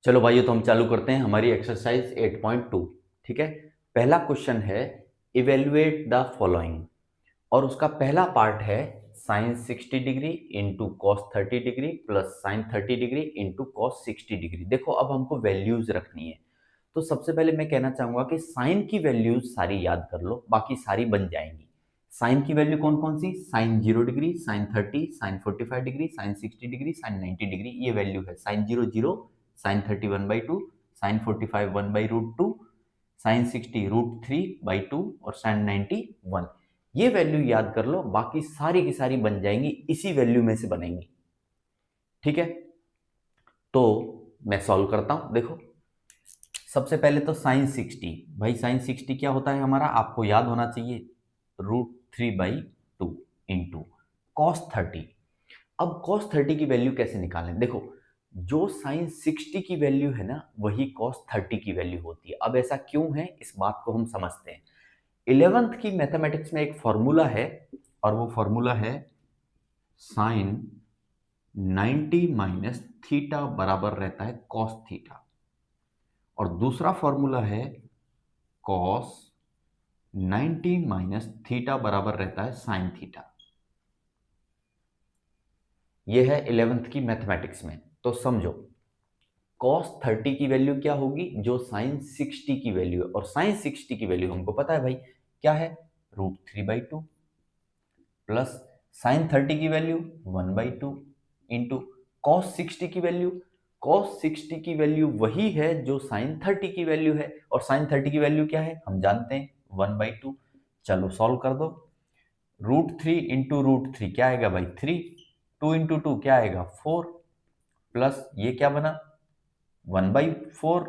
चलो भाइयों, तो हम चालू करते हैं हमारी एक्सरसाइज 8.2। ठीक है। पहला क्वेश्चन है इवेल्युएट द फॉलोइंग, और उसका पहला पार्ट है sine 60 degree into cos 30 degree plus sine 30 degree into cos 60 degree. देखो, अब हमको वैल्यूज रखनी है। तो सबसे पहले मैं कहना चाहूंगा कि साइन की वैल्यूज सारी याद कर लो, बाकी सारी बन जाएंगी। साइन की वैल्यू कौन कौन सी? Sine 0 degree, sine 30, sine 45 degree, sine 60 degree, sine 90 degree. ये वैल्यू है साइन 0 0, साइन 30 1/2, साइन 45 1/√2, साइन 60 √3/2 और साइन 90 1। ये वैल्यू याद कर लो, बाकी सारी की सारी बन जाएंगी, इसी वैल्यू में से बनेंगी। ठीक है, तो मैं सॉल्व करता हूं। देखो, सबसे पहले तो साइन 60, भाई साइन 60 क्या होता है हमारा, आपको याद होना चाहिए, √3/2 इंटू कॉस 30। अब कॉस 30 की वैल्यू कैसे निकालें? देखो, जो साइन 60 की वैल्यू है ना, वही कॉस 30 की वैल्यू होती है। अब ऐसा क्यों है, इस बात को हम समझते हैं। 11th की मैथमेटिक्स में एक फॉर्मूला है, और वो फॉर्मूला है साइन 90 माइनस थीटा बराबर रहता है कॉस थीटा, और दूसरा फॉर्मूला है कॉस 90 माइनस थीटा बराबर रहता है साइन थीटा। यह है 11th की मैथमेटिक्स में। तो समझो, cos 30 की वैल्यू क्या होगी, जो साइन 60 की वैल्यू है, और साइन 60 की वैल्यू हमको पता है भाई क्या है, √3/2 प्लस साइन 30 की वैल्यू 1/2 इंटू कॉस 60 की वैल्यू। कॉस 60 की वैल्यू वही है जो साइन 30 की वैल्यू है, और साइन 30 की वैल्यू क्या है हम जानते हैं, 1/2। चलो सॉल्व कर दो। √3 इंटू √3 क्या आएगा भाई 3, 2 इंटू 2 क्या आएगा 4, प्लस ये क्या बना 1/4,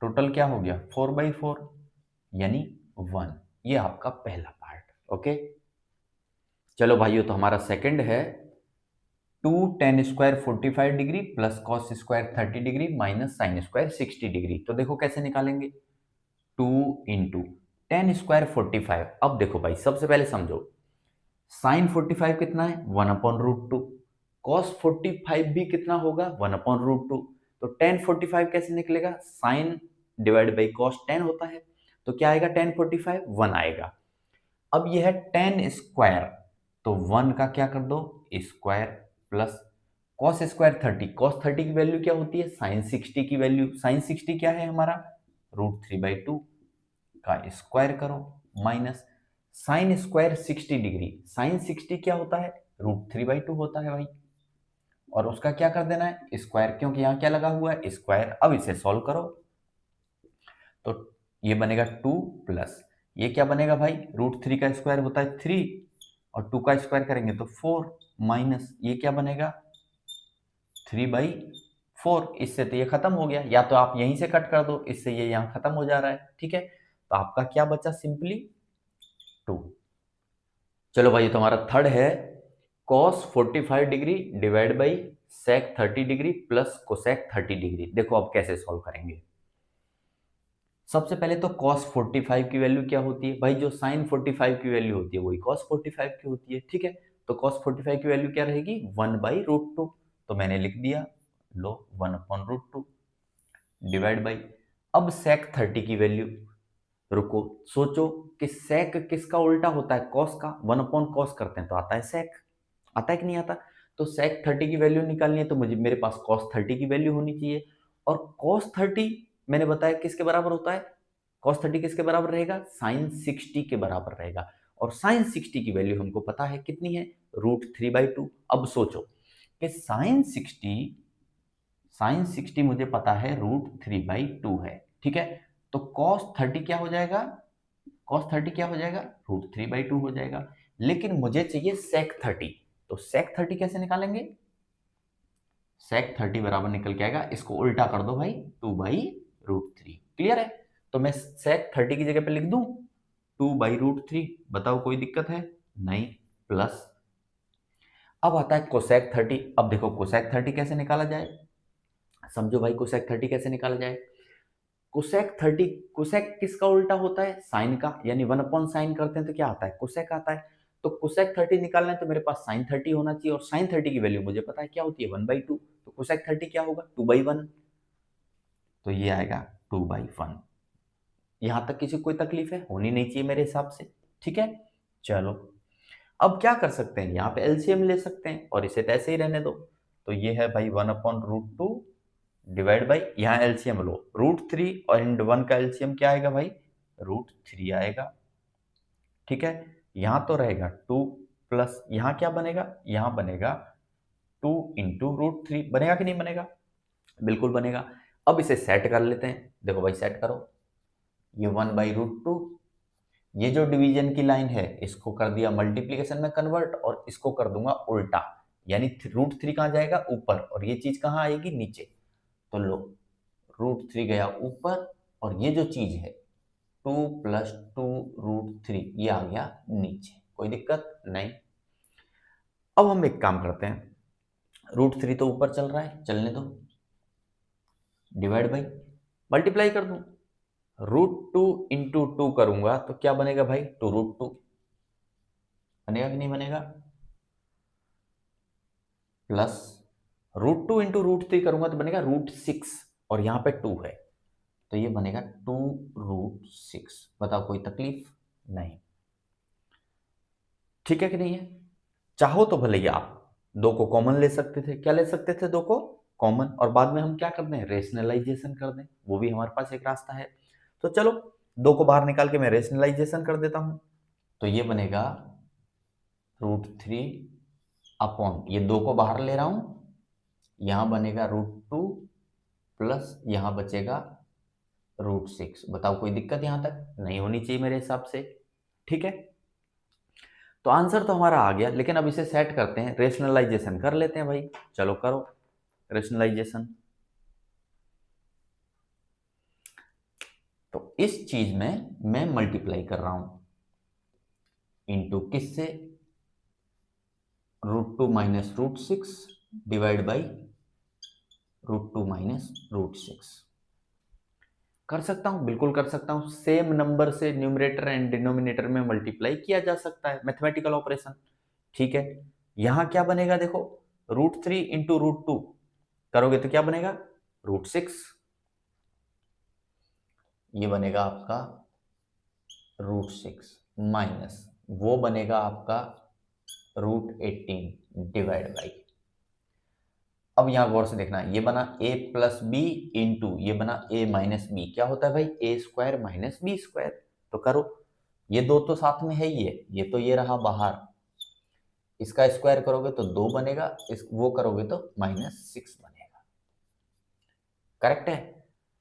टोटल क्या हो गया 4/4 यानी 1। ये आपका पहला पार्ट। ओके, चलो भाइयों, तो हमारा सेकंड है 2 tan square 45 degree plus cos square 30 degree minus sine square 60 degree. तो देखो कैसे निकालेंगे, 2 इंटू टेन स्क्वायर 45। अब देखो भाई, सबसे पहले समझो, साइन 45 कितना है 1/√2, कॉस 45 भी कितना होगा 1/√2। तो टेन 45 कैसे निकलेगा, साइन डिवाइड बाई कॉस 10 होता है, तो क्या आएगा टेन 45 1 आएगा। अब यह है टेन स्क्वायर, तो 1 का क्या कर दो square, plus cos square 30। Cos 30 की वैल्यू क्या होती है, साइन 60 की वैल्यू। साइन 60 क्या है हमारा, √3/2 का स्क्वायर करो, minus sine square 60 degree. Sine 60 क्या होता है, √3/2 होता है भाई, और उसका क्या कर देना है स्क्वायर, क्योंकि यहाँ क्या लगा हुआ है स्क्वायर। अब इसे सॉल्व करो, तो ये बनेगा 2 प्लस ये क्या बनेगा भाई, √3 का स्क्वायर होता है 3, और 2 का स्क्वायर करेंगे तो 4, माइनस ये क्या बनेगा 3/4। इससे तो ये खत्म हो गया, या तो आप यहीं से कट कर दो, इससे ये यहाँ खत्म हो जा रहा है। ठीक है, तो आपका क्या बचा, सिंपली 2। चलो भाई, तो हमारा थर्ड है cos 45 degree divide by sec 30 degree plus cosec 30 degree. देखो अब कैसे सॉल्व करेंगे। सबसे पहले तो cos 45 की वैल्यू क्या होती है भाई, जो sin 45 की वैल्यू होती है वही cos 45 की होती है। ठीक है, तो cos 45 की वैल्यू क्या रहेगी 1/√2, तो मैंने लिख दिया, लो 1/√2 डिवाइड बाई, अब sec 30 की वैल्यू, रुको सोचो कि sec किसका उल्टा होता है, cos का। 1/cos करते हैं तो आता है sec, आता है कि नहीं आता। तो sec 30 की वैल्यू निकालनी है, तो मुझे मेरे पास cos 30 की वैल्यू होनी चाहिए, और cos 30 मैंने बताया किसके बराबर होता है, cos 30 किसके बराबर रहेगा, sin 60 के बराबर रहेगा, और sin 60 की वैल्यू हमको पता है कितनी है, √3/2। अब सोचो कि sin 60 मुझे पता है √3/2 है। ठीक है, तो cos 30 क्या हो जाएगा, cos 30 क्या हो जाएगा, √3/2 हो जाएगा। लेकिन मुझे चाहिए sec 30, तो sec 30 कैसे निकालेंगे, sec 30 बराबर निकल के आएगा, इसको उल्टा कर दो भाई, 2/√3। क्लियर है, तो मैं sec 30 की जगह पे लिख दूं 2/√3। बताओ कोई दिक्कत है, नहीं, प्लस अब आता है कोसेक 30। अब देखो कोसेक 30 कैसे निकाला जाए, समझो भाई कोसेक 30 कैसे निकाला जाए। कोसेक 30, कोसेक किसका उल्टा होता है, साइन का, यानी 1/sin करते हैं तो क्या आता है कोसेक आता है। तो कोसेक 30 निकालना है तो मेरे पास साइन 30 होना चाहिए, और साइन 30 की वैल्यू मुझे पता है क्या होती है 1/2, तो कोसेक 30 क्या होगा 2/1। तो ये आएगा 2/1। यहां तक किसी को कोई तकलीफ है? होनी नहीं चाहिए मेरे हिसाब से। ठीक है, चलो अब क्या कर सकते हैं, यहाँ पे एलसीएम ले सकते हैं और इसे ऐसे ही रहने दो। तो ये है भाई 1/√2 डिवाइड बाई, यहाँ एलसीएम लो √3 और इन 1 का एलसीएम क्या आएगा भाई? √3 आएगा। ठीक है, यहाँ तो रहेगा 2 प्लस यहाँ क्या बनेगा? यहाँ बनेगा 2 इंटू √3। बनेगा कि नहीं बनेगा? बिल्कुल बनेगा। अब इसे सेट कर लेते हैं। देखो भाई सेट करो, ये 1/√2, ये जो डिवीजन की लाइन है इसको कर दिया मल्टीप्लीकेशन में कन्वर्ट और इसको कर दूंगा उल्टा, यानी √3 कहाँ जाएगा? ऊपर, और ये चीज कहाँ आएगी? नीचे। तो लो, √3 गया ऊपर और ये जो चीज है 2 + 2√3 ये आ गया नीचे। कोई दिक्कत नहीं। अब हम एक काम करते हैं, √3 तो ऊपर चल रहा है, चलने दो, डिवाइड बाई मल्टीप्लाई कर दूं। √2 इंटू 2 करूंगा तो क्या बनेगा भाई? 2√2 बनेगा कि नहीं बनेगा? प्लस √2 इंटू √3 करूंगा तो बनेगा √6 और यहां पे 2 है तो ये बनेगा 2√6। बताओ कोई तकलीफ? नहीं। ठीक है कि नहीं है? चाहो तो भले ही आप 2 को कॉमन ले सकते थे। क्या ले सकते थे? 2 को कॉमन, और बाद में हम क्या कर दें? रेशनलाइजेशन कर दें। वो भी हमारे पास एक रास्ता है। तो चलो 2 को बाहर निकाल के मैं रेशनलाइजेशन कर देता हूं। तो ये बनेगा √3 अपॉन, ये 2 को बाहर ले रहा हूं, यहां बनेगा √2 प्लस यहां बचेगा √6। बताओ कोई दिक्कत यहां तक? नहीं होनी चाहिए मेरे हिसाब से। ठीक है, तो आंसर तो हमारा आ गया, लेकिन अब इसे सेट करते हैं, रेशनलाइजेशन कर लेते हैं भाई। चलो करो रेशनलाइजेशन। तो इस चीज में मैं मल्टीप्लाई कर रहा हूं इंटू किससे? √2 माइनस √6 डिवाइड बाई √2 माइनस √6। कर सकता हूं, बिल्कुल कर सकता हूं। सेम नंबर से न्यूमरेटर एंड डिनोमिनेटर में मल्टीप्लाई किया जा सकता है, मैथमेटिकल ऑपरेशन। ठीक है, यहां क्या बनेगा? देखो √3 इंटू √2 करोगे तो क्या बनेगा? √6। ये बनेगा आपका √6 माइनस वो बनेगा आपका √18 डिवाइड बाई, अब यहां गौर से देखना, ये बना a प्लस बी इंटू ये बना a माइनस बी। क्या होता है भाई? a² minus b²। तो करो, ये 2 तो साथ में है ही है, ये तो ये रहा बाहर, इसका स्क्वायर करोगे तो 2 बनेगा, इस वो करोगे तो -6 बनेगा। करेक्ट है।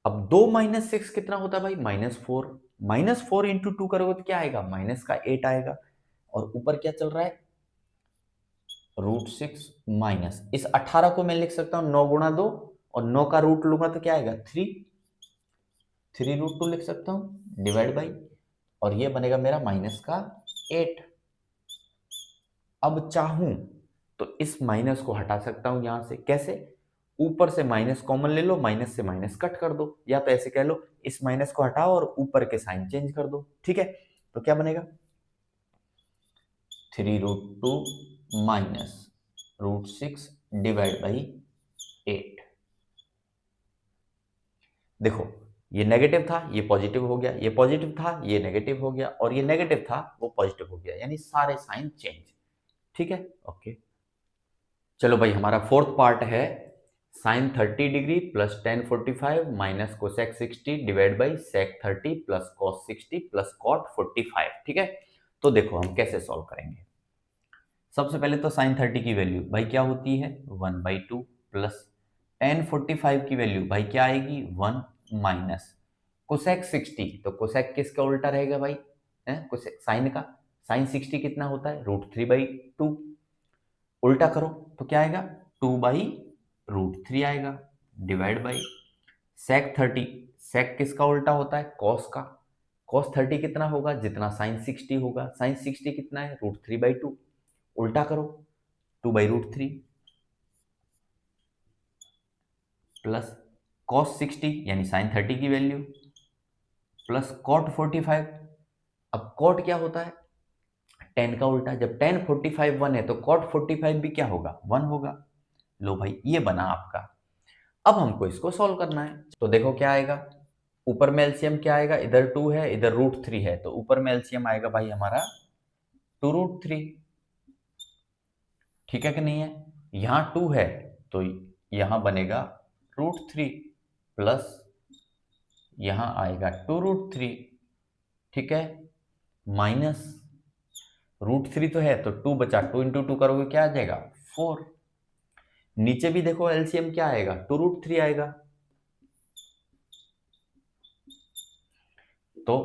अब 2 - 6 कितना होता है भाई? -4। -4 इंटू 2 करोगे तो क्या आएगा? -8 आएगा। और ऊपर क्या चल रहा है? √6 माइनस, इस 18 को मैं लिख सकता हूं 9 गुणा 2 और 9 का रूट लूंगा तो क्या आएगा? 3 √2 लिख सकता हूं डिवाइड बाई, और ये बनेगा मेरा -8। अब चाहूं तो इस माइनस को हटा सकता हूं यहां से। कैसे? ऊपर से माइनस कॉमन ले लो, माइनस से माइनस कट कर दो, या तो ऐसे कह लो इस माइनस को हटाओ और ऊपर के साइन चेंज कर दो। ठीक है, तो क्या बनेगा? 3√2 माइनस √6 डिवाइड बाई 8। देखो ये नेगेटिव था, ये पॉजिटिव हो गया, ये पॉजिटिव था, ये नेगेटिव हो गया, और ये नेगेटिव था, वो पॉजिटिव हो गया, यानी सारे साइन चेंज। ठीक है, ओके। चलो भाई हमारा फोर्थ पार्ट है sin 30 degree plus tan 45 minus cosec 60 divide by sec 30 plus cos 60 plus cot 45। ठीक है, तो देखो हम कैसे सॉल्व करेंगे। सबसे पहले तो sin 30 की वैल्यू भाई क्या होती है? 1/2 प्लस tan 45 की वैल्यू भाई क्या आएगी? 1 माइनस कोसेक 60। तो कोसेक किसका उल्टा रहेगा भाई? कोसेक साइन का। साइन 60 कितना होता है? √3/2। उल्टा करो तो क्या आएगा? 2/√3 आएगा डिवाइड बाई sec 30। sec किसका उल्टा होता है? cos का। cos 30 कितना होगा? जितना sin 60 होगा। sin 60 कितना है? √3/2। उल्टा करो, 2/√3 प्लस cos 60 यानी sin 30 की वैल्यू प्लस cot 45। अब cot क्या होता है? tan का उल्टा। जब tan 45 1 है तो cot 45 भी क्या होगा? 1 होगा। लो भाई ये बना आपका। अब हमको इसको सॉल्व करना है। तो देखो क्या आएगा, ऊपर में एलसीएम क्या आएगा, इधर 2 है इधर √3 है, तो ऊपर में एलसीएम आएगा भाई हमारा 2√3। ठीक है कि नहीं है, यहाँ 2 है तो यहाँ बनेगा √3 प्लस यहाँ आएगा 2√3। ठीक है, माइनस √3 तो है तो 2 बचा, 2 इंटू 2 करोगे क्या आ जाएगा 4। नीचे भी देखो एलसीएम क्या आएगा 2√3 आएगा, तो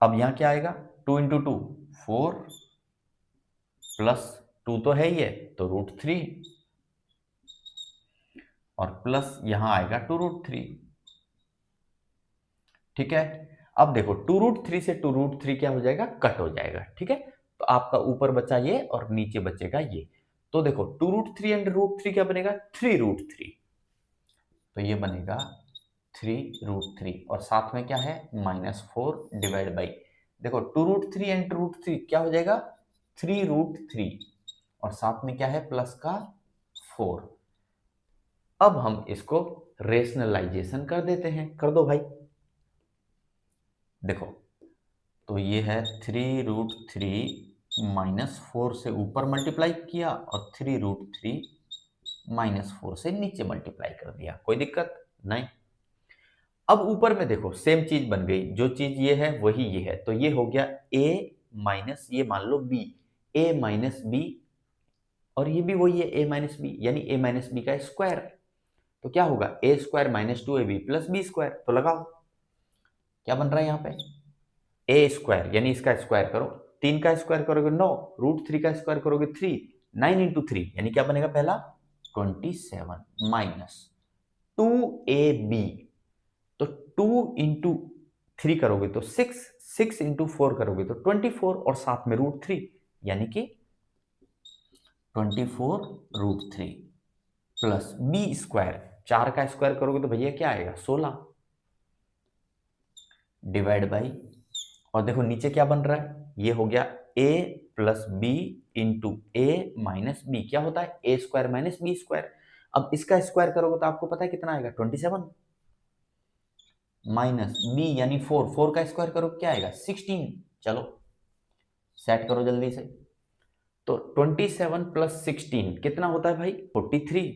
अब यहां क्या आएगा 2 इंटू 2 4 प्लस 2 तो है ही है तो √3 और प्लस यहां आएगा 2√3। ठीक है, अब देखो 2√3 से 2√3 क्या हो जाएगा, कट हो जाएगा। ठीक है, तो आपका ऊपर बचा ये और नीचे बचेगा ये। तो देखो 2√3 एंड √3 क्या बनेगा 3√3, तो ये बनेगा 3√3 और साथ में क्या है -4 डिवाइड बाई, देखो 2√3 एंड √3 क्या हो जाएगा 3√3 और साथ में क्या है प्लस का 4। अब हम इसको रेशनलाइजेशन कर देते हैं, कर दो भाई। देखो तो ये है 3√3 -4 से ऊपर मल्टीप्लाई किया और 3√3 -4 से नीचे मल्टीप्लाई कर दिया, कोई दिक्कत नहीं। अब ऊपर में देखो सेम चीज बन गई, जो चीज ये है वही ये है, तो ये हो गया a माइनस ये मान लो b, a माइनस बी और ये भी वही है a माइनस बी, यानी a माइनस बी का स्क्वायर। तो क्या होगा a square minus 2ab plus b square, तो लगाओ क्या बन रहा है यहाँ पे a स्क्वायर यानी इसका स्क्वायर करो, 3 का स्क्वायर करोगे 9, √3 का स्क्वायर करोगे 3, 9 इंटू 3 यानी क्या बनेगा पहला 27 माइनस 2ab, तो 2 इंटू 3 करोगे तो 6, 6 इंटू 4 करोगे तो 24 और साथ में √3 यानी कि 24√3 प्लस बी स्क्वायर, 4 का स्क्वायर करोगे तो भैया क्या आएगा 16 डिवाइड बाई, और देखो नीचे क्या बन रहा है, ये हो गया a plus B into A minus B, क्या होता है a square minus B square. अब इसका स्क्वायर करोगे तो आपको पता है कितना आएगा 27 माइनस बी यानी 4, 4 का स्क्वायर करो क्या आएगा 16। चलो सेट करो जल्दी से, तो 27 प्लस 16 कितना होता है भाई 43,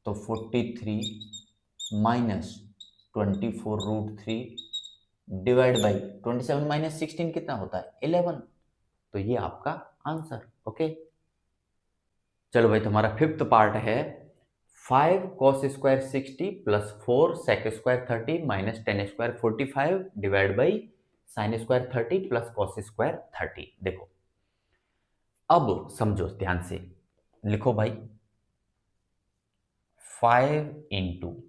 तो 43 माइनस 24√3 डिवाइड बाई 27 माइनस 16 कितना होता है 11, तो ये आपका आंसर। ओके, चलो भाई तुम्हारा फिफ्थ पार्ट है 5 cos square 60 plus 4 sec square 30 minus 10 square 45 divide by sin square 30 plus cos square 30। देखो अब समझो ध्यान से, लिखो भाई 5 इंटू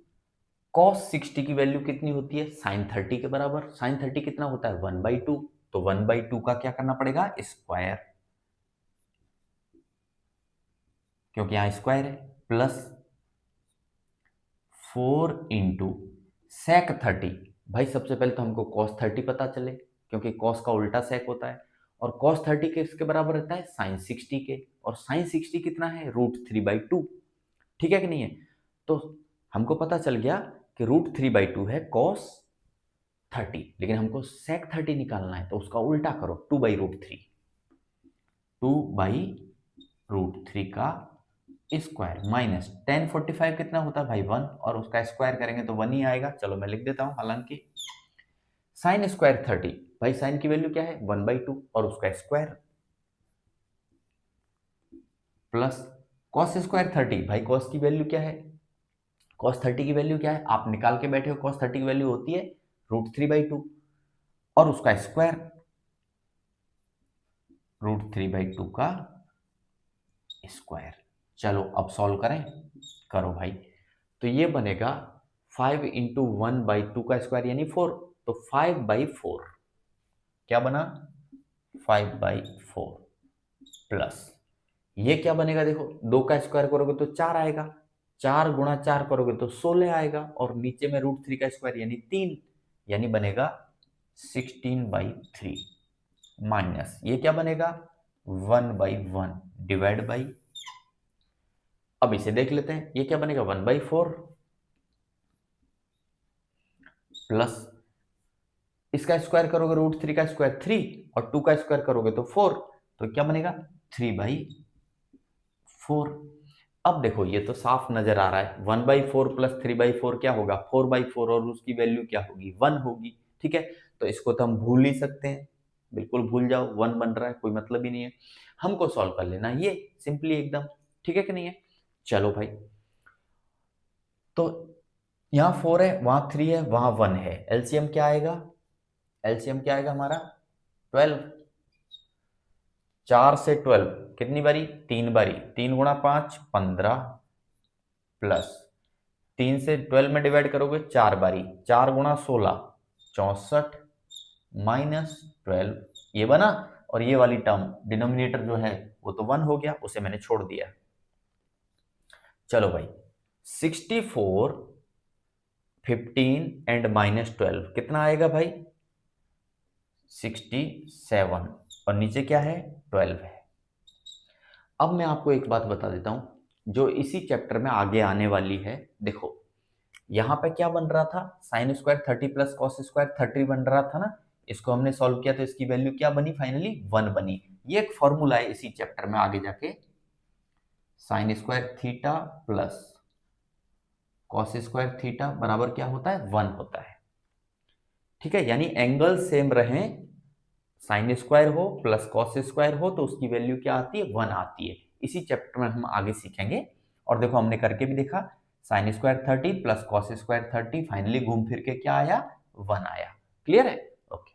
cos 60 की वैल्यू कितनी होती है sin 30 के बराबर, sin 30 कितना होता है 1/2, तो 1/2 का क्या करना पड़ेगा स्क्वायर, क्योंकि यहां स्क्वायर है, प्लस 4 इंटू sec 30, भाई सबसे पहले तो हमको cos 30 पता चले क्योंकि cos का उल्टा sec होता है, और cos 30 के इसके बराबर रहता है sin 60 के, और sin 60 कितना है √3/2। ठीक है कि नहीं है, तो हमको पता चल गया कि √3/2 है cos 30, लेकिन हमको sec 30 निकालना है तो उसका उल्टा करो 2/√3, 2/√3 का स्क्वायर माइनस 1045 कितना होता है भाई 1, और उसका स्क्वायर करेंगे तो 1 ही आएगा। चलो मैं लिख देता हूं, हालांकि साइन स्क्वायर 30, भाई साइन की वैल्यू क्या है 1/2 और उसका स्क्वायर, प्लस कॉस स्क्वायर 30, भाई कॉस की वैल्यू क्या है, कॉस 30 की वैल्यू क्या है आप निकाल के बैठे हो, कॉस 30 की वैल्यू होती है √3/2 और उसका स्क्वायर √3/2 का स्क्वायर। चलो अब सॉल्व करें, करो भाई, तो ये बनेगा 5 इंटू 1/2 का स्क्वायर यानी 4, तो 5/4 क्या बना 5/4 प्लस ये क्या बनेगा, देखो 2 का स्क्वायर करोगे तो 4 आएगा, 4 गुणा 4 करोगे तो 16 आएगा, और नीचे में √3 का स्क्वायर यानी 3, यानी बनेगा 16/3 माइनस ये क्या बनेगा 1/1 डिवाइड बाई अब इसे देख लेते हैं, ये क्या बनेगा 1/4 प्लस इसका स्क्वायर करोगे √3 का स्क्वायर 3 और 2 का स्क्वायर करोगे तो 4, तो क्या बनेगा 3/4। अब देखो ये तो साफ नजर आ रहा है 1/4 प्लस 3/4 क्या होगा 4/4 और उसकी वैल्यू क्या होगी 1 होगी। ठीक है, तो इसको तो हम भूल ही सकते हैं, बिल्कुल भूल जाओ, 1 बन रहा है, कोई मतलब ही नहीं है। हमको सॉल्व कर लेना ये सिंपली एकदम, ठीक है कि नहीं है। चलो भाई, तो यहाँ 4 है, वहां 3 है, वहां 1 है, एलसीएम क्या आएगा, एलसीएम क्या आएगा हमारा 12। 4 से 12 कितनी बारी 3 बारी, 3 गुणा 5 15 प्लस 3 से 12 में डिवाइड करोगे 4 बारी, 4 गुणा 16 64 माइनस 12, ये बना। और ये वाली टर्म डिनोमिनेटर जो है वो तो 1 हो गया, उसे मैंने छोड़ दिया। चलो भाई 64 15 एंड -12 कितना आएगा भाई 67 और नीचे क्या है 12 है। अब मैं आपको एक बात बता देता हूं जो इसी चैप्टर में आगे आने वाली है। देखो यहां पे क्या बन रहा था sin square 30 plus cos square 30 बन रहा था ना, इसको हमने सॉल्व किया तो इसकी वैल्यू क्या बनी फाइनली 1 बनी। ये एक फॉर्मूला है इसी चैप्टर में आगे जाके, sin square theta plus cos square theta बराबर क्या होता है 1 होता है। ठीक है, यानी एंगल सेम रहे, साइन स्क्वायर हो प्लस कॉस स्क्वायर हो तो उसकी वैल्यू क्या आती है 1 आती है। इसी चैप्टर में हम आगे सीखेंगे। और देखो हमने करके भी देखा, sine square 30 plus cos square 30 finally घूम फिर के क्या आया 1 आया। क्लियर है, ओके।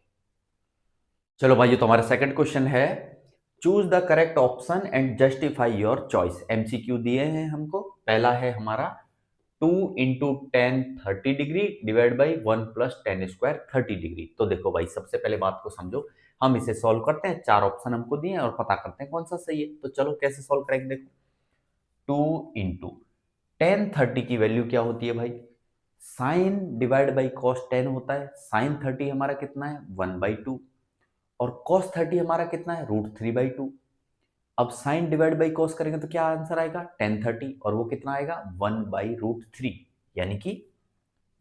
चलो भाई, ये तो हमारा सेकंड क्वेश्चन है, choose the correct option and justify your choice. MCQ दिए हैं हमको, पहला है हमारा 2 into 10 30 degree divide by 1 plus 10 square 30 degree. तो देखो भाई सबसे पहले बात को समझो, हम इसे सॉल्व करते हैं, 4 ऑप्शन हमको दिए हैं और पता करते हैं कौन सा सही है। तो चलो कैसे सॉल्व करेंगे, देखो 2 इंटू 10 30 की वैल्यू क्या होती है भाई साइन डिवाइड बाई कॉस 10 होता है। साइन 30 हमारा कितना है 1/2 और कॉस 30 हमारा कितना है √3/2। अब साइन डिवाइड बाई कॉस करेंगे तो क्या आंसर आएगा 10 30 और वो कितना आएगा 1/√3, यानी कि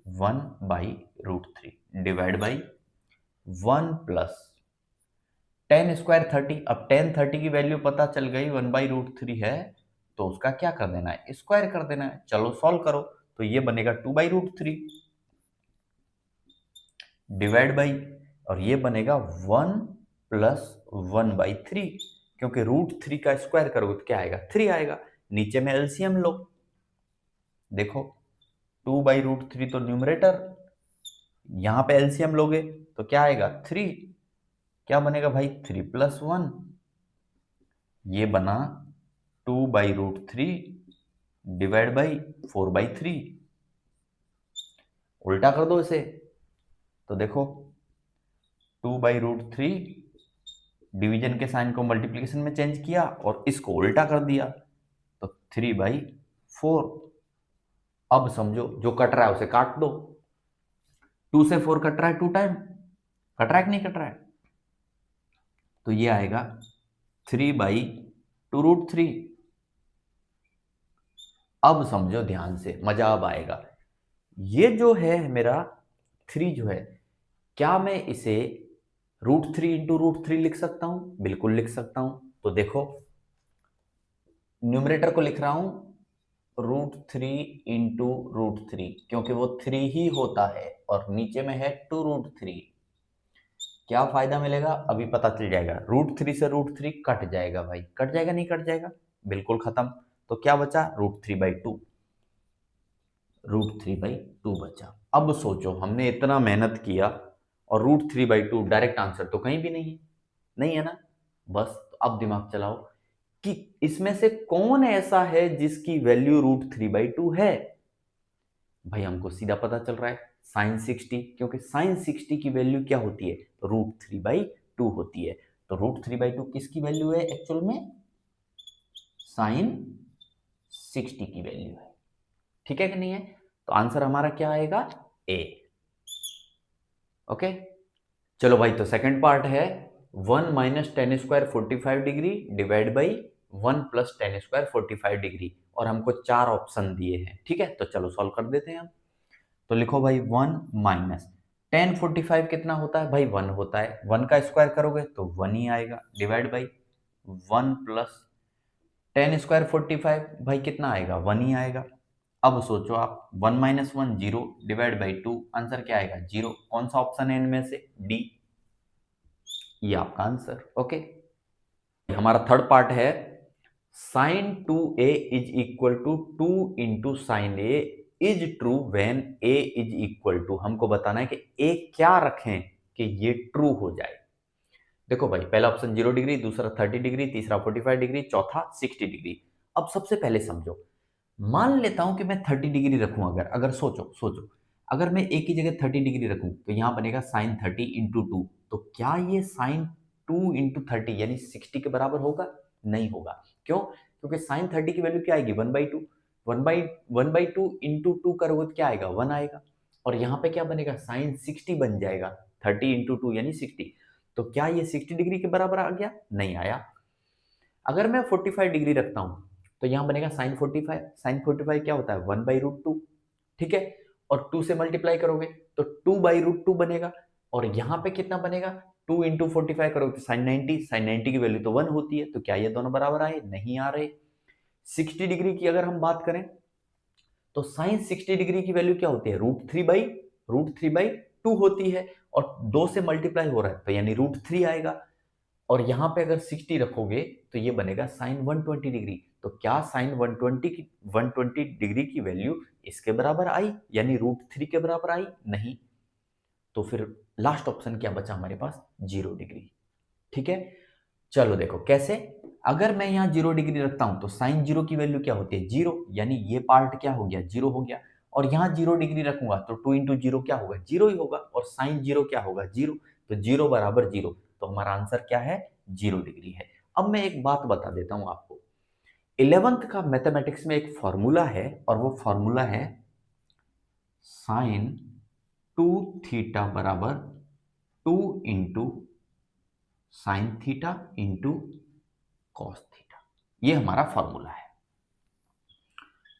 1/√3 डिवाइड बाई 1 प्लस 10 स्क्वायर 30। अब 10 30 की वैल्यू पता चल गई 1/√3 है, तो उसका क्या कर देना है स्क्वायर कर देना है। चलो सॉल्व करो, तो ये बनेगा 2/√3 डिवाइड बाई, और ये बनेगा 1 प्लस 1/3, क्योंकि √3 का स्क्वायर करोगे तो क्या आएगा 3 आएगा। नीचे में एलसीएम लो, देखो 2/√3 तो न्यूमरेटर, यहां पे एलसीएम लोगे तो क्या आएगा 3, क्या बनेगा भाई 3 प्लस 1, ये बना 2/√3 डिवाइड बाई 4/3। उल्टा कर दो इसे, तो देखो 2/√3 डिवीजन के साइन को मल्टीप्लिकेशन में चेंज किया और इसको उल्टा कर दिया, तो 3/4। अब समझो जो कट रहा है उसे काट दो, 2 से 4 कट रहा है 2 टाइम, कट रहा है कि नहीं कट रहा है, तो ये आएगा 3/2√3। अब समझो ध्यान से, मजा अब आएगा। ये जो है मेरा 3 जो है, क्या मैं इसे √3 इंटू √3 लिख सकता हूं, बिल्कुल लिख सकता हूं। तो देखो न्यूमरेटर को लिख रहा हूं √3 इंटू √3, क्योंकि वो 3 ही होता है और नीचे में है 2√3। क्या फायदा मिलेगा अभी पता चल जाएगा, √3 से √3 कट जाएगा भाई, कट जाएगा नहीं कट जाएगा, बिल्कुल खत्म। तो क्या बचा √3/2, √3/2 बचा। अब सोचो हमने इतना मेहनत किया और √3/2 डायरेक्ट आंसर तो कहीं भी नहीं है, नहीं है ना। बस तो अब दिमाग चलाओ कि इसमें से कौन ऐसा है जिसकी वैल्यू √3/2 है। भाई हमको सीधा पता चल रहा है साइन 60, क्योंकि साइन 60 की वैल्यू क्या होती है √3/2 होती है। तो √3/2 किसकी वैल्यू है एक्चुअल में साइन 60 की वैल्यू है, ठीक है कि नहीं है। तो आंसर हमारा क्या आएगा ए। ओके, चलो भाई, तो सेकंड पार्ट है 1 minus 10 square 45 degree divide by 1 plus 10 square 45 degree. और हमको 4 ऑप्शन दिए हैं, ठीक है। तो चलो सॉल्व कर देते हैं हम। तो लिखो भाई 1 माइनस 1045 कितना होता है भाई 1 होता है, 1 का स्क्वायर करोगे तो 1 ही आएगा, डिवाइड बाई 1 प्लस 10 स्क्वायर 45 भाई कितना आएगा 1 ही आएगा। अब सोचो आप 1 माइनस 1 0 डिवाइड बाई 2, आंसर क्या आएगा 0। कौन सा ऑप्शन है इनमें से, डी, ये आपका आंसर। ओके, हमारा थर्ड पार्ट है sine 2a is equal to 2 into sine A is true when a is equal to, हमको बताना है कि a क्या रखें कि ये ट्रू हो जाए। देखो भाई पहला ऑप्शन 0 डिग्री, दूसरा 30 डिग्री, तीसरा 45 डिग्री, चौथा 60 डिग्री। अब सबसे पहले समझो, मान लेता हूं कि मैं 30 डिग्री रखूं, अगर अगर सोचो सोचो अगर मैं एक की जगह 30 डिग्री रखूं तो यहां बनेगा साइन 30 इंटू 2, तो क्या ये साइन 2 इंटू 30 यानी 60 के बराबर होगा? नहीं होगा। क्यों? क्योंकि साइन 30 की वैल्यू क्या आएगी 1/2, 1/2 इंटू 2 करोगे तो क्या आएगा 1 आएगा, और यहाँ पे क्या बनेगा साइन 60 बन जाएगा, 30 इंटू 2 यानी 60। तो क्या ये 60 डिग्री के बराबर आ गया? नहीं आया। अगर मैं 45 डिग्री रखता हूं तो यहां बनेगा साइन 45, साइन 45 क्या होता है 1/√2, ठीक है, और 2 से मल्टीप्लाई करोगे तो 2/√2 बनेगा, और यहां पे कितना बनेगा 2 इंटू 45 करोगे तो साइन 90, साइन 90 की वैल्यू तो 1 होती है, तो क्या ये दोनों बराबर आए? नहीं आ रहे। 60 डिग्री की अगर हम बात करें तो साइन 60 डिग्री की वैल्यू क्या होती है √3/2 होती है, और 2 से मल्टीप्लाई हो रहा है तो यानी √3 आएगा, और यहां पे अगर 60 रखोगे तो ये बनेगा साइन 120 डिग्री। तो क्या साइन 120 डिग्री की वैल्यू इसके बराबर आई यानी √3 के बराबर आई? नहीं। तो फिर लास्ट ऑप्शन क्या बचा हमारे पास 0 डिग्री, ठीक है। चलो देखो कैसे, अगर मैं यहाँ 0 डिग्री रखता हूं तो साइन 0 की वैल्यू क्या होती है 0, यानी ये पार्ट क्या हो गया 0 हो गया, और यहाँ 0 डिग्री रखूंगा तो 2 इंटू 0 क्या होगा 0 ही होगा, और साइन 0 क्या होगा 0, तो 0 बराबर 0, तो हमारा आंसर क्या है 0 डिग्री है। अब मैं एक बात बता देता हूं आपको, 11th का मैथमेटिक्स में एक फॉर्मूला है, और वो फॉर्मूला है साइन 2 थीटा बराबर 2 into sine theta into cos theta, ये हमारा फॉर्मूला है।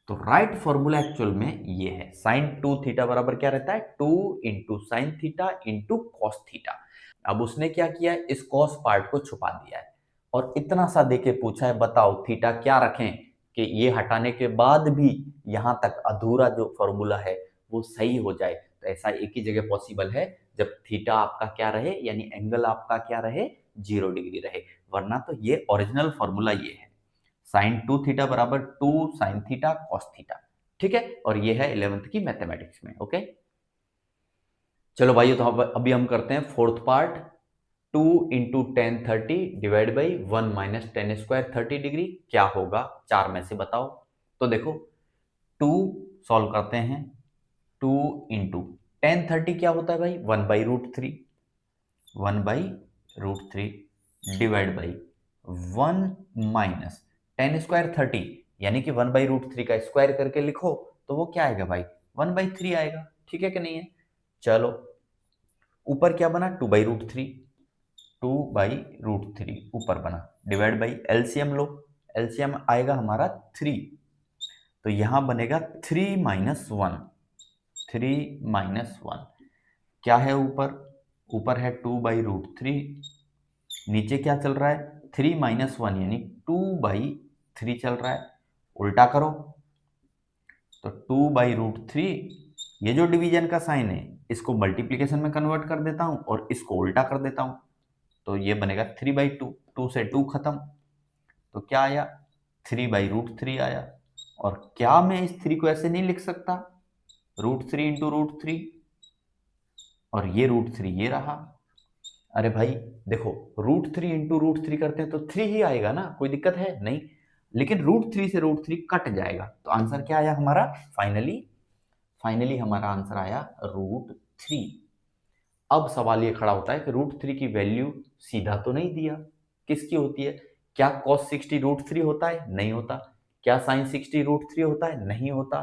तो राइट फॉर्मूला एक्चुअल में ये है साइन 2 थीटा बराबर क्या रहता है 2 into sine theta into cos theta. अब उसने क्या किया है इस कॉस पार्ट को छुपा दिया है, और इतना सा देके पूछा है बताओ थीटा क्या रखें कि ये हटाने के बाद भी यहां तक अधूरा जो फॉर्मूला है वो सही हो जाए। तो ऐसा एक ही जगह पॉसिबल है जब थीटा आपका क्या रहे यानी एंगल आपका क्या रहे 0 डिग्री रहे, वरना तो ये ओरिजिनल फॉर्मूला ये है साइन 2 थीटा बराबर 2 साइन थीटा कॉस थीटा, ठीक है। और ये है 11th की मैथमेटिक्स में। ओके चलो भाई, तो अभी हम करते हैं fourth part, 2 into 1030 divide by 1 minus 10 square 30 degree क्या होगा, 4 में से बताओ। तो देखो 2 सॉल्व करते हैं, 2 इंटू 1030 क्या होता है भाई 1/√3, 1/√3 डिवाइड बाई 1 माइनस 10 स्क्वायर 30 यानी कि 1/√3 का स्क्वायर करके लिखो तो वो क्या आएगा भाई 1/3 आएगा, ठीक है कि नहीं है। चलो ऊपर क्या बना 2/√3, 2/√3 ऊपर बना, divide by LCM low, LCM आएगा हमारा 3, तो यहां बनेगा 3 - 1, 3 - 1 क्या है ऊपर, ऊपर है 2/√3, नीचे क्या चल रहा है 3 - 1 यानी 2/3 चल रहा है, उल्टा करो तो 2/√3, ये जो डिवीजन का साइन है इसको मल्टीप्लिकेशन में कन्वर्ट कर देता हूं और इसको उल्टा कर देता हूं, तो ये बनेगा 3/2, 2 से 2 खत्म, तो क्या आया 3/√3 आया। और क्या मैं इस 3 को ऐसे नहीं लिख सकता √3 इंटू √3, और ये √3 ये रहा। अरे भाई देखो √3 इंटू √3 करते हैं तो 3 ही आएगा ना, कोई दिक्कत है नहीं, लेकिन √3 से √3 कट जाएगा, तो आंसर क्या आया हमारा फाइनली हमारा आंसर आया √3। अब सवाल ये खड़ा होता है कि √3 की वैल्यू सीधा तो नहीं दिया, किसकी होती है, क्या cos 60 √3 होता है, नहीं होता, क्या sin 60 √3 होता है, नहीं होता,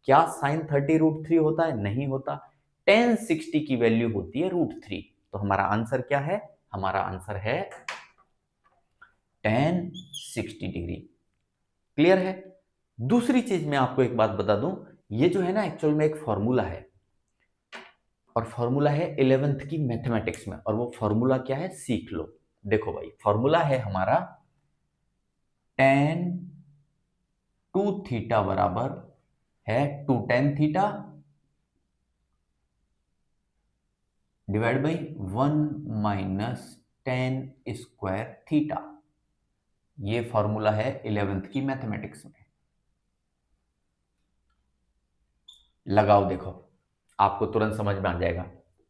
क्या sin 30 √3 होता है, नहीं होता, tan 60 की वैल्यू होती है √3, तो हमारा आंसर क्या है, हमारा आंसर है tan 60 डिग्री। क्लियर है, दूसरी चीज मैं आपको एक बात बता दूं, ये जो है ना एक्चुअल में एक फॉर्मूला है, और फॉर्मूला है 11th की मैथमेटिक्स में, और वो फॉर्मूला क्या है सीख लो। देखो भाई, फॉर्मूला है हमारा tan 2 थीटा बराबर है 2 tan theta divide by 1 minus tan square theta. ये फॉर्मूला है 11th की मैथमेटिक्स में। लगाओ, देखो आपको तुरंत समझ में आ जाएगा।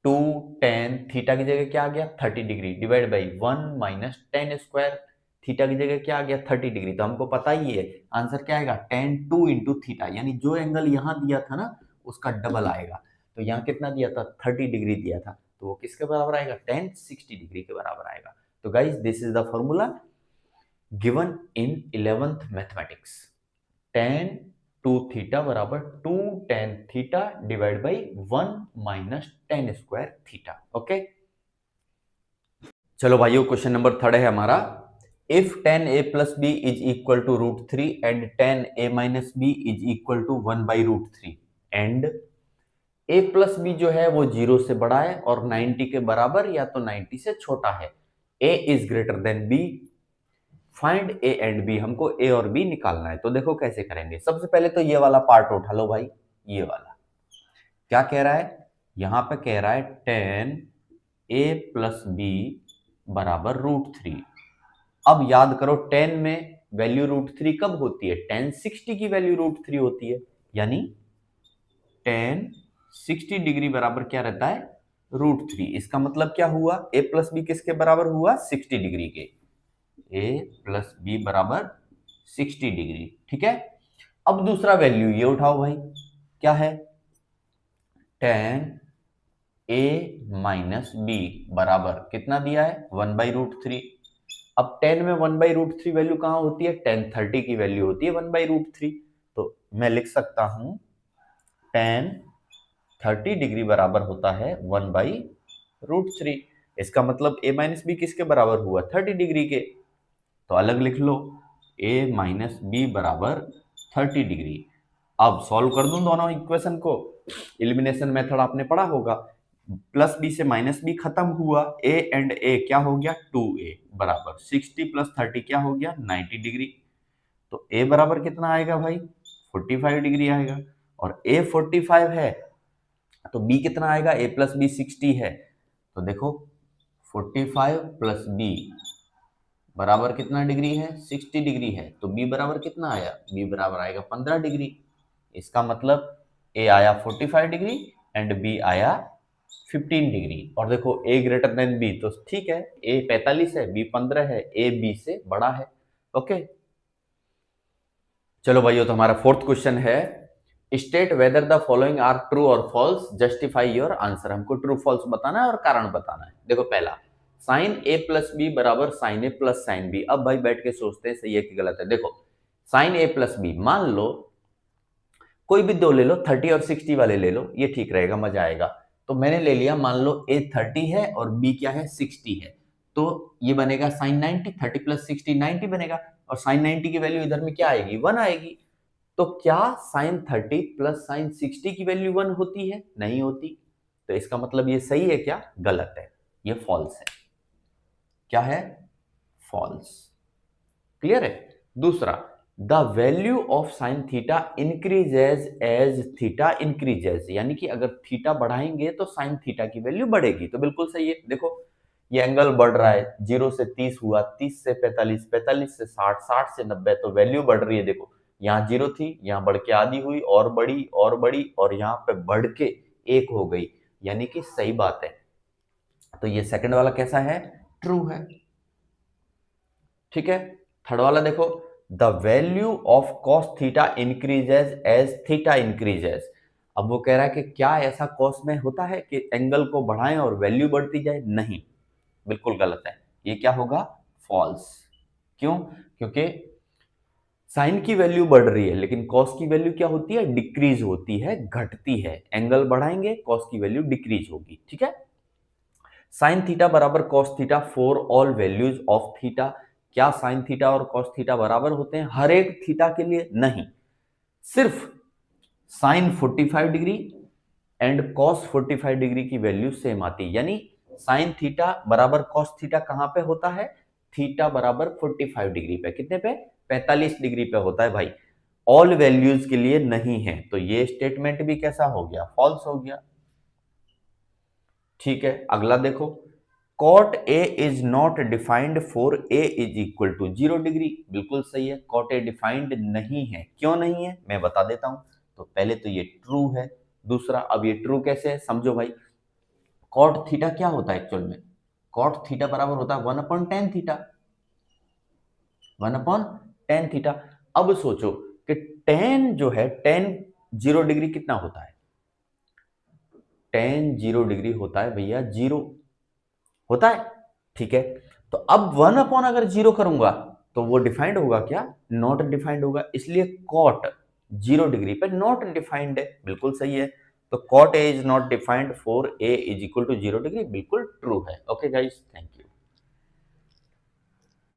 2 tan थीटा की जगह क्या आ गया 30 degree divide by 1 minus tan square theta की जगह क्या आ गया 30 डिग्री। तो हमको पता ही है आंसर क्या आएगा tan 2 इंटू थीटा, यानी जो एंगल यहां दिया था ना उसका डबल आएगा। तो यहाँ कितना दिया था 30 डिग्री दिया था, तो वो किसके बराबर आएगा tan 60 डिग्री के बराबर आएगा। तो guys this is the formula given in 11th mathematics. tan 2 theta बराबर 2 tan theta divide by 1 minus tan square theta. Okay, चलो भाइयों, क्वेश्चन नंबर 3 है हमारा। If tan a plus B is equal to √3 and tan a minus B is equal to 1/√3 and a plus B जो है वो 0 से बड़ा है और 90 के बराबर या तो 90 से छोटा है। a is greater than b, find a and b। हमको a और b निकालना है। तो देखो कैसे करेंगे। सबसे पहले तो ये वाला पार्ट उठा लो भाई। ये वाला क्या कह रहा है, यहां पे कह रहा है tan a प्लस बी बराबर √3। अब याद करो tan में वैल्यू √3 कब होती है, tan 60 की वैल्यू √3 होती है, यानी tan 60 डिग्री बराबर क्या रहता है √3। इसका मतलब क्या हुआ, a प्लस बी किसके बराबर हुआ 60 डिग्री के। a प्लस बी बराबर 60 डिग्री, ठीक है। अब दूसरा वैल्यू ये उठाओ भाई, क्या है tan a माइनस बी बराबर कितना दिया है 1/√3। अब tan में 1/√3 वैल्यू कहां होती है, tan 30 की वैल्यू होती है 1/√3। तो मैं लिख सकता हूं tan 30 डिग्री बराबर होता है 1/√3। इसका मतलब a माइनस बी किसके बराबर हुआ 30 डिग्री के। तो अलग लिख लो, a माइनस बी बराबर 30 डिग्री। अब सॉल्व कर दूं दोनों इक्वेशन को, एलिमिनेशन मेथड आपने पढ़ा होगा। प्लस बी से माइनस बी खत्म हुआ, a एंड a क्या हो गया 2a बराबर 60 प्लस 30 क्या हो गया 90 डिग्री। तो a बराबर कितना आएगा भाई 45 डिग्री आएगा, और a 45 है तो b कितना आएगा, a प्लस बी 60 है। तो देखो 45 प्लस b बराबर कितना डिग्री है 60 डिग्री है, तो b बराबर कितना आया, b बराबर आएगा 15 डिग्री। इसका मतलब a आया 45 डिग्री एंड b आया 15 डिग्री। और देखो a ग्रेटर देन b, तो ठीक है a 45 है b 15 है, a b से बड़ा है। ओके, चलो भाइयों, तो हमारा 4th क्वेश्चन है state whether the following are true और फॉल्स, जस्टिफाई योर आंसर। हमको ट्रू फॉल्स बताना है और कारण बताना है। देखो पहला, साइन a प्लस बी बराबर sine a plus sine B. अब भाई बैठ के सोचते हैं सही है कि गलत है। देखो साइन a प्लस बी, मान लो कोई भी दो ले लो, 30 और 60 वाले ले लो, ये ठीक रहेगा, मजा आएगा। तो मैंने ले लिया, मान लो a 30 है और b क्या है 60 है, तो ये बनेगा साइन 90, 30 प्लस 60 90 बनेगा, और साइन 90 की वैल्यू इधर में क्या आएगी 1 आएगी। तो क्या साइन 30 प्लस साइन 60 की वैल्यू 1 होती है, नहीं होती। तो इसका मतलब ये सही है क्या, गलत है, ये फॉल्स है। क्या है, फॉल्स। क्लियर है। दूसरा, the value of sine theta increases as theta increases, यानी कि अगर थीटा बढ़ाएंगे तो साइन थीटा की वैल्यू बढ़ेगी। तो बिल्कुल सही है। देखो ये एंगल बढ़ रहा है, 0 से 30 हुआ, 30 से 45, 45 से 60, 60 से 90, तो वैल्यू बढ़ रही है। देखो यहाँ 0 थी, यहाँ बढ़ के आधी हुई, और बड़ी और बड़ी, और यहाँ पे बढ़ के 1 हो गई, यानी कि सही बात है। तो ये सेकंड वाला कैसा है, ट्रू है। ठीक है। थर्ड वाला देखो, the value of cos theta increases as theta increases. अब वो कह रहा है कि क्या ऐसा कॉस में होता है कि एंगल को बढ़ाएं और वैल्यू बढ़ती जाए, नहीं, बिल्कुल गलत है। ये क्या होगा, फॉल्स। क्यों, क्योंकि साइन की वैल्यू बढ़ रही है लेकिन कॉस की वैल्यू क्या होती है, डिक्रीज होती है, घटती है। एंगल बढ़ाएंगे कॉस की वैल्यू डिक्रीज होगी। ठीक है। साइन थीटा बराबर cos theta for all values of theta. क्या साइन थीटा और कॉस थीटा बराबर होते हैं हर एक थीटा के लिए, नहीं। सिर्फ sine 45 degree and cos 45 degree की वैल्यू सेम आती है, यानी साइन थीटा बराबर कॉस थीटा कहां पे होता है, थीटा बराबर 45 डिग्री पे, कितने पे, 45 डिग्री पे होता है भाई, ऑल वैल्यूज के लिए नहीं है, तो ये स्टेटमेंट भी कैसा हो गया, फॉल्स हो गया। ठीक है, अगला देखो, cot A is not defined for A is equal to 0 degree, बिल्कुल सही है, कॉट ए डिफाइंड नहीं है, क्यों नहीं है मैं बता देता हूं। तो पहले तो ये ट्रू है, दूसरा अब ये ट्रू कैसे है, समझो भाई, कॉट थीटा क्या होता है एक्चुअल में, कॉट थीटा बराबर होता है 1/tan थीटा, 1/tan थीटा। अब सोचो कि tan जो है, tan 0 डिग्री कितना होता है, tan 0 डिग्री होता है भैया 0 होता है, ठीक है। तो अब 1 अगर 0 करूंगा तो वो डिफाइंड होगा क्या, नॉट डिफाइंड होगा, इसलिए कॉट 0 डिग्री पे नॉट डिफाइंड है, बिल्कुल सही है। तो cot A is not defined for A is equal to 0 degree, बिल्कुल ट्रू है। Okay guys, thank you.